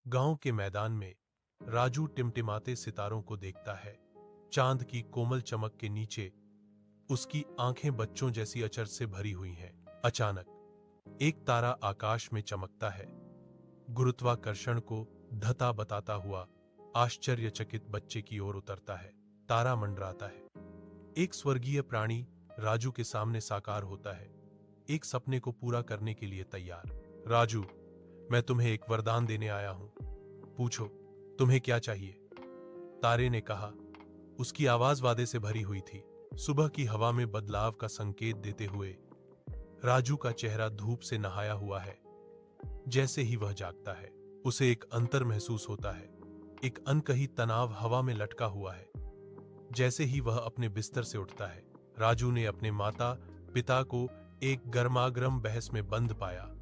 गांव के मैदान में राजू टिमटिमाते सितारों को देखता है। चांद की कोमल चमक के नीचे उसकी आंखें बच्चों जैसी अचरज से भरी हुई हैं। अचानक एक तारा आकाश में चमकता है। गुरुत्वाकर्षण को धता बताता हुआ आश्चर्यचकित बच्चे की ओर उतरता है। तारा मंडराता है। एक स्वर्गीय प्राणी राजू के सामने साकार होता है, एक सपने को पूरा करने के लिए तैयार। राजू, मैं तुम्हें एक वरदान देने आया हूं, पूछो तुम्हें क्या चाहिए? तारे ने कहा। उसकी आवाज वादे से भरी हुई थी, सुबह की हवा में बदलाव का संकेत देते हुए। राजू का चेहरा धूप से नहाया हुआ है। जैसे ही वह जागता है उसे एक अंतर महसूस होता है। एक अनकही तनाव हवा में लटका हुआ है। जैसे ही वह अपने बिस्तर से उठता है, राजू ने अपने माता पिता को एक गर्मागर्म बहस में बंद पाया।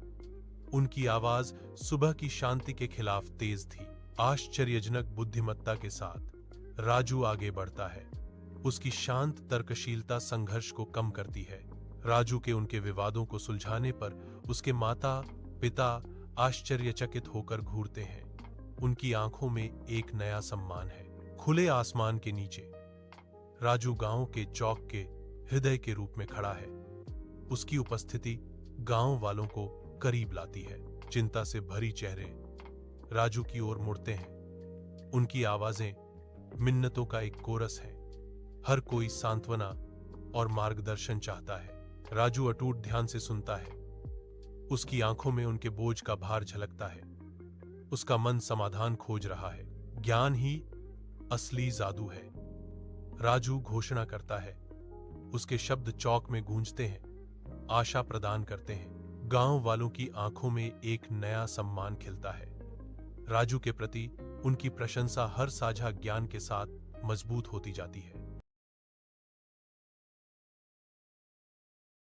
उनकी आवाज सुबह की शांति के खिलाफ तेज थी। आश्चर्यजनक बुद्धिमत्ता के साथ राजू आगे बढ़ता है। उसकी शांत तर्कशीलता संघर्ष को कम करती है। राजू के उनके विवादों को सुलझाने पर उसके माता पिता आश्चर्यचकित होकर घूरते हैं। उनकी आंखों में एक नया सम्मान है। खुले आसमान के नीचे राजू गांव के चौक के हृदय के रूप में खड़ा है। उसकी उपस्थिति गांव वालों को करीब लाती है। चिंता से भरी चेहरे राजू की ओर मुड़ते हैं। उनकी आवाजें मिन्नतों का एक कोरस है। हर कोई सांत्वना और मार्गदर्शन चाहता है। राजू अटूट ध्यान से सुनता है। उसकी आंखों में उनके बोझ का भार झलकता है। उसका मन समाधान खोज रहा है। ज्ञान ही असली जादू है, राजू घोषणा करता है। उसके शब्द चौक में गूंजते हैं, आशा प्रदान करते हैं। गांव वालों की आंखों में एक नया सम्मान खिलता है। राजू के प्रति उनकी प्रशंसा हर साझा ज्ञान के साथ मजबूत होती जाती है।